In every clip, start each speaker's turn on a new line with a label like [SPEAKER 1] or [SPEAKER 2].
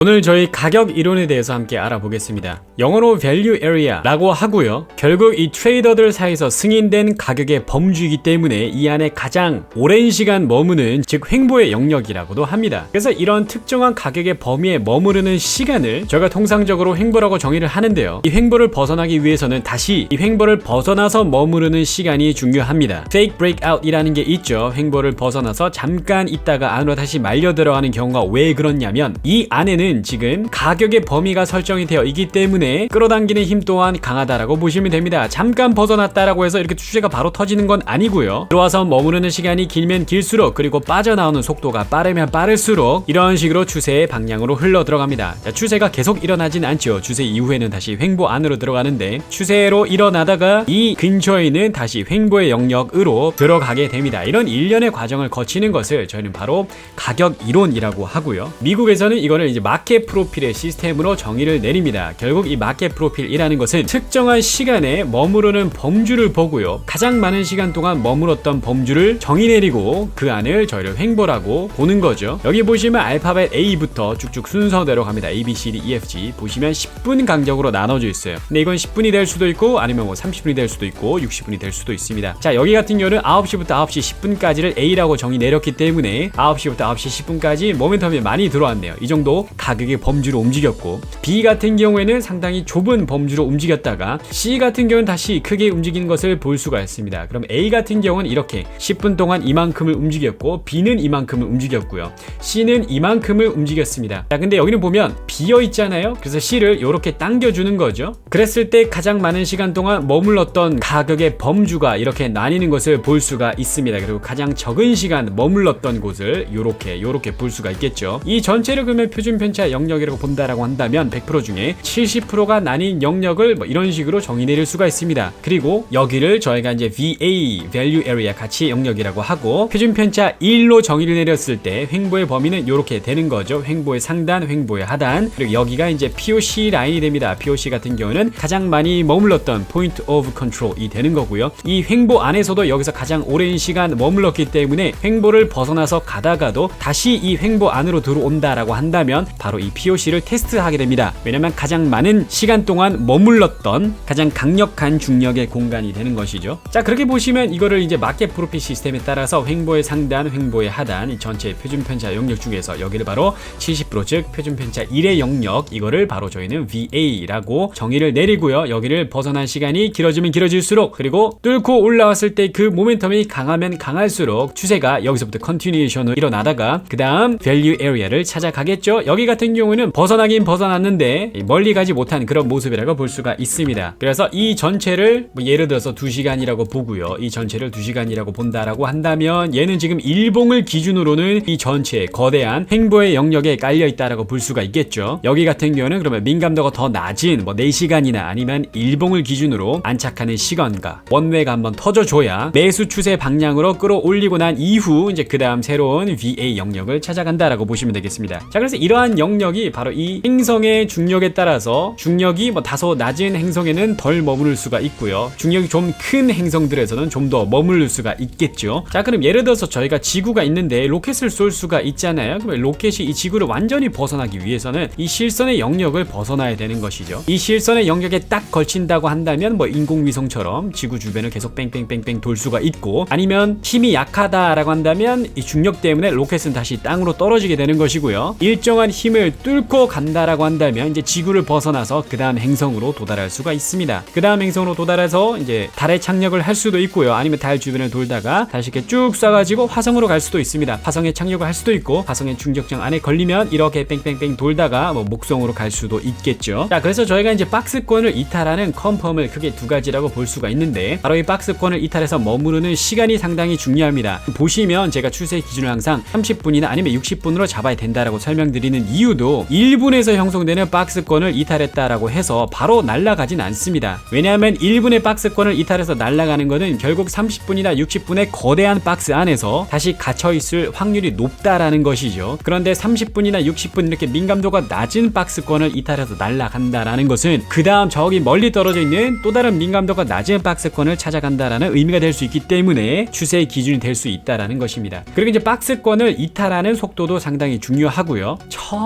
[SPEAKER 1] 오늘 저희 가격 이론에 대해서 함께 알아보겠습니다. 영어로 value area라고 하고요. 결국 이 트레이더들 사이에서 승인된 가격의 범주이기 때문에 이 안에 가장 오랜 시간 머무는 즉 횡보의 영역이라고도 합니다. 그래서 이런 특정한 가격의 범위에 머무르는 시간을 저희가 통상적으로 횡보라고 정의를 하는데요. 이 횡보를 벗어나기 위해서는 다시 이 횡보를 벗어나서 머무르는 시간이 중요합니다. fake breakout 이라는 게 있죠. 횡보를 벗어나서 잠깐 있다가 안으로 다시 말려 들어가는 경우가 왜 그렇냐면 이 안에는 지금 가격의 범위가 설정이 되어 있기 때문에 끌어당기는 힘 또한 강하다라고 보시면 됩니다. 잠깐 벗어났다라고 해서 이렇게 추세가 바로 터지는 건 아니고요. 들어와서 머무르는 시간이 길면 길수록 그리고 빠져나오는 속도가 빠르면 빠를수록 이런 식으로 추세의 방향으로 흘러 들어갑니다. 자, 추세가 계속 일어나진 않죠. 추세 이후에는 다시 횡보 안으로 들어가는데 추세로 일어나다가 이 근처에 있는 다시 횡보의 영역으로 들어가게 됩니다. 이런 일련의 과정을 거치는 것을 저희는 바로 가격 이론이라고 하고요. 미국에서는 이거를 이제 마켓 프로필의 시스템으로 정의를 내립니다. 결국 이 마켓 프로필이라는 것은 특정한 시간에 머무르는 범주를 보고요. 가장 많은 시간 동안 머물렀던 범주를 정의 내리고 그 안을 저희를 횡보라고 보는 거죠. 여기 보시면 알파벳 A부터 쭉쭉 순서대로 갑니다. A, B, C, D, E, F, G 보시면 10분 간격으로 나눠져 있어요. 근데 이건 10분이 될 수도 있고 아니면 뭐 30분이 될 수도 있고 60분이 될 수도 있습니다. 자, 여기 같은 경우는 9시부터 9시 10분까지를 A라고 정의 내렸기 때문에 9시부터 9시 10분까지 모멘텀이 많이 들어왔네요. 이 정도 가격의 범주로 움직였고 B 같은 경우에는 상당히 좁은 범주로 움직였다가 C 같은 경우는 다시 크게 움직이는 것을 볼 수가 있습니다. 그럼 A 같은 경우는 이렇게 10분 동안 이만큼을 움직였고 B는 이만큼을 움직였고요. C는 이만큼을 움직였습니다. 자, 근데 여기는 보면 비어 있잖아요. 그래서 C를 이렇게 당겨주는 거죠. 그랬을 때 가장 많은 시간 동안 머물렀던 가격의 범주가 이렇게 나뉘는 것을 볼 수가 있습니다. 그리고 가장 적은 시간 머물렀던 곳을 요렇게 볼 수가 있겠죠. 이 전체를 그러면 표준 편차 영역이라고 본다라고 한다면 100% 중에 70%가 나뉜 영역을 뭐 이런 식으로 정의 내릴 수가 있습니다. 그리고 여기를 저희가 이제 VA, Value Area 가치 영역이라고 하고 표준 편차 1로 정의를 내렸을 때 횡보의 범위는 이렇게 되는 거죠. 횡보의 상단, 횡보의 하단. 그리고 여기가 이제 POC 라인이 됩니다. POC 같은 경우는 가장 많이 머물렀던 Point of Control이 되는 거고요. 이 횡보 안에서도 여기서 가장 오랜 시간 머물렀기 때문에 횡보를 벗어나서 가다가도 다시 이 횡보 안으로 들어온다라고 한다면 바로 이 POC를 테스트하게 됩니다. 왜냐면 가장 많은 시간 동안 머물렀던 가장 강력한 중력의 공간이 되는 것이죠. 자, 그렇게 보시면 이거를 이제 마켓 프로필 시스템에 따라서 횡보의 상단, 횡보의 하단 이 전체 표준 편차 영역 중에서 여기를 바로 70% 즉 표준 편차 1의 영역 이거를 바로 저희는 VA라고 정의를 내리고요. 여기를 벗어난 시간이 길어지면 길어질수록 그리고 뚫고 올라왔을 때 그 모멘텀이 강하면 강할수록 추세가 여기서부터 컨티뉴에이션으로 일어나다가 그 다음 밸류 에리아를 찾아가겠죠. 여기 같은 경우는 벗어나긴 벗어났는데 멀리 가지 못한 그런 모습이라고 볼 수가 있습니다. 그래서 이 전체를 뭐 예를 들어서 2시간이라고 보고요. 이 전체를 2시간이라고 본다라고 한다면 얘는 지금 일봉을 기준으로는 이 전체 거대한 횡보의 영역에 깔려 있다라고 볼 수가 있겠죠. 여기 같은 경우는 그러면 민감도가 더 낮은 뭐 4시간이나 아니면 일봉을 기준으로 안착하는 시간과 원웨이가 한번 터져줘야 매수 추세 방향으로 끌어올리고 난 이후 이제 그 다음 새로운 VA 영역을 찾아간다라고 보시면 되겠습니다. 자, 그래서 이러한 영역이 바로 이 행성의 중력에 따라서 중력이 뭐 다소 낮은 행성에는 덜 머무를 수가 있고요. 중력이 좀 큰 행성들에서는 좀 더 머무를 수가 있겠죠. 자, 그럼 예를 들어서 저희가 지구가 있는데 로켓을 쏠 수가 있잖아요. 그럼 로켓이 이 지구를 완전히 벗어나기 위해서는 이 실선의 영역을 벗어나야 되는 것이죠. 이 실선의 영역에 딱 걸친다고 한다면 뭐 인공위성처럼 지구 주변을 계속 뺑뺑뺑뺑 돌 수가 있고 아니면 힘이 약하다라고 한다면 이 중력 때문에 로켓은 다시 땅으로 떨어지게 되는 것이고요. 일정한 힘을 뚫고 간다라고 한다면 이제 지구를 벗어나서 그 다음 행성으로 도달할 수가 있습니다. 그 다음 행성으로 도달해서 이제 달에 착륙을 할 수도 있고요. 아니면 달 주변을 돌다가 다시 이렇게 쭉 쏴가지고 화성으로 갈 수도 있습니다. 화성에 착륙을 할 수도 있고 화성의 중력장 안에 걸리면 이렇게 뺑뺑뺑 돌다가 뭐 목성으로 갈 수도 있겠죠. 자, 그래서 저희가 이제 박스권을 이탈하는 컨펌을 크게 두 가지라고 볼 수가 있는데 바로 이 박스권을 이탈해서 머무르는 시간이 상당히 중요합니다. 보시면 제가 추세 기준을 항상 30분이나 아니면 60분으로 잡아야 된다라고 설명드리는 이유도 1분에서 형성되는 박스권을 이탈했다라고 해서 바로 날아가진 않습니다. 왜냐하면 1분의 박스권을 이탈해서 날아가는 것은 결국 30분이나 60분의 거대한 박스 안에서 다시 갇혀있을 확률이 높다라는 것이죠. 그런데 30분이나 60분 이렇게 민감도가 낮은 박스권을 이탈해서 날아간다라는 것은 그 다음 저기 멀리 떨어져 있는 또 다른 민감도가 낮은 박스권을 찾아간다라는 의미가 될 수 있기 때문에 추세의 기준이 될 수 있다라는 것입니다. 그리고 이제 박스권을 이탈하는 속도도 상당히 중요하고요.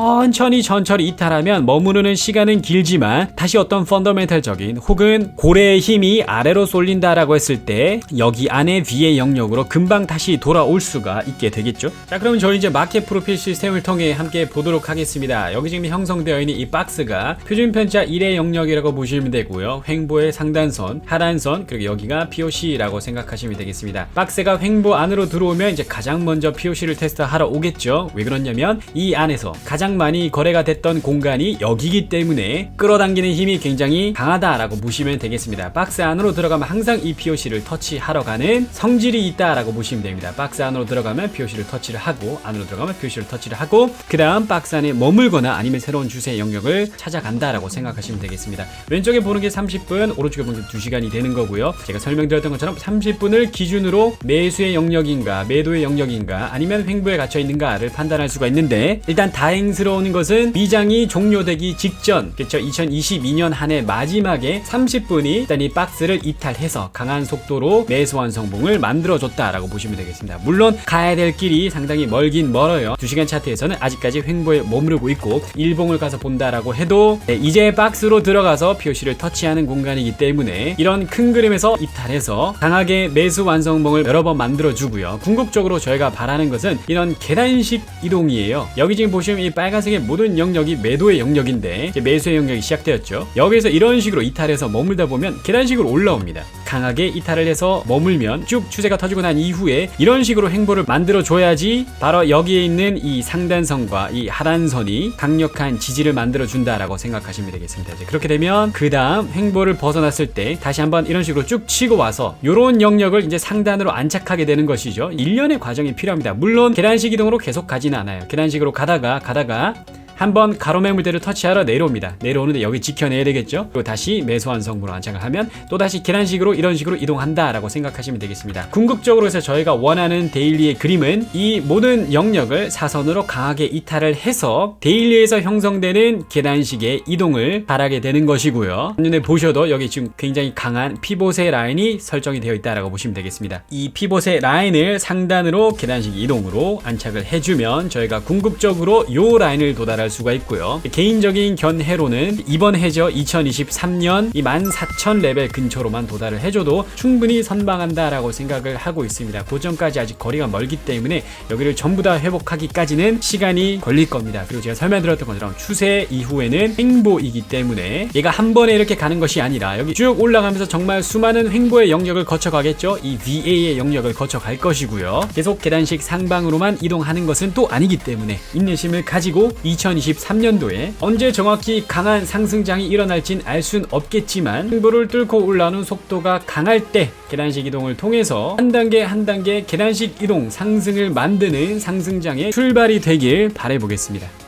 [SPEAKER 1] 천천히 이탈하면 머무르는 시간은 길지만 다시 어떤 펀더멘탈적인 혹은 고래의 힘이 아래로 쏠린다라고 했을 때 여기 안에 V의 영역으로 금방 다시 돌아올 수가 있게 되겠죠. 자, 그럼 저희 이제 마켓 프로필 시스템을 통해 함께 보도록 하겠습니다. 여기 지금 형성되어 있는 이 박스가 표준 편차 1의 영역이라고 보시면 되고요. 횡보의 상단선, 하단선, 그리고 여기가 POC라고 생각하시면 되겠습니다. 박스가 횡보 안으로 들어오면 이제 가장 먼저 POC를 테스트하러 오겠죠. 왜 그러냐면 이 안에서 가장 많이 거래가 됐던 공간이 여기기 때문에 끌어당기는 힘이 굉장히 강하다라고 보시면 되겠습니다. 박스 안으로 들어가면 항상 이 POC를 터치하러 가는 성질이 있다라고 보시면 됩니다. 박스 안으로 들어가면 POC를 터치를 하고, 안으로 들어가면 POC를 터치를 하고, 그 다음 박스 안에 머물거나 아니면 새로운 주세 영역을 찾아간다라고 생각하시면 되겠습니다. 왼쪽에 보는 게 30분, 오른쪽에 보는 게 2시간이 되는 거고요. 제가 설명드렸던 것처럼 30분을 기준으로 매수의 영역인가 매도의 영역인가 아니면 횡보에 갇혀 있는가를 판단할 수가 있는데, 일단 다행스러운 것은 미장이 종료되기 직전, 그렇죠, 2022년 한 해 마지막에 30분이 일단 이 박스를 이탈해서 강한 속도로 매수 완성봉을 만들어줬다라고 보시면 되겠습니다. 물론 가야 될 길이 상당히 멀긴 멀어요. 2시간 차트에서는 아직까지 횡보에 머무르고 있고, 일봉을 가서 본다라고 해도 이제 박스로 들어가서 POC를 터치하는 공간이기 때문에 이런 큰 그림에서 이탈해서 강하게 매수 완성봉을 여러 번 만들어주고요. 궁극적으로 저희가 바라는 것은 이런 계단식 이동이에요. 여기 지금 보시면 이 빨간색의 모든 영역이 매도의 영역인데 이제 매수의 영역이 시작되었죠. 여기서 이런 식으로 이탈해서 머물다 보면 계단식으로 올라옵니다. 강하게 이탈을 해서 머물면 쭉 추세가 터지고 난 이후에 이런 식으로 횡보를 만들어줘야지 바로 여기에 있는 이 상단선과 이 하단선이 강력한 지지를 만들어준다라고 생각하시면 되겠습니다. 이제 그렇게 되면 그 다음 횡보를 벗어났을 때 다시 한번 이런 식으로 쭉 치고 와서 이런 영역을 이제 상단으로 안착하게 되는 것이죠. 일련의 과정이 필요합니다. 물론 계단식 이동으로 계속 가지는 않아요. 계단식으로 가다가 한번 가로 매물대를 터치하러 내려옵니다. 내려오는데 여기 지켜내야 되겠죠. 그리고 다시 매수 완성으로 안착을 하면 또다시 계단식으로 이런 식으로 이동한다 라고 생각하시면 되겠습니다. 궁극적으로 해서 저희가 원하는 데일리의 그림은 이 모든 영역을 사선으로 강하게 이탈을 해서 데일리에서 형성되는 계단식의 이동을 바라게 되는 것이고요. 한눈에 보셔도 여기 지금 굉장히 강한 피봇의 라인이 설정이 되어 있다라고 보시면 되겠습니다. 이 피봇의 라인을 상단으로 계단식 이동으로 안착을 해주면 저희가 궁극적으로 이 라인을 도달할 수가 있고요. 개인적인 견해로는 이번 해저 2023년 이 14,000 레벨 근처로만 도달을 해줘도 충분히 선방한다라고 생각을 하고 있습니다. 고점까지 아직 거리가 멀기 때문에 여기를 전부 다 회복하기까지는 시간이 걸릴 겁니다. 그리고 제가 설명드렸던 것처럼 추세 이후에는 횡보이기 때문에 얘가 한 번에 이렇게 가는 것이 아니라 여기 쭉 올라가면서 정말 수많은 횡보의 영역을 거쳐가겠죠. 이 VA의 영역을 거쳐갈 것이고요. 계속 계단식 상방으로만 이동하는 것은 또 아니기 때문에 인내심을 가지고 2023년도에 언제 정확히 강한 상승장이 일어날진 알 순 없겠지만 횡보를 뚫고 올라오는 속도가 강할 때 계단식 이동을 통해서 한 단계 한 단계 계단식 이동 상승을 만드는 상승장의 출발이 되길 바라보겠습니다.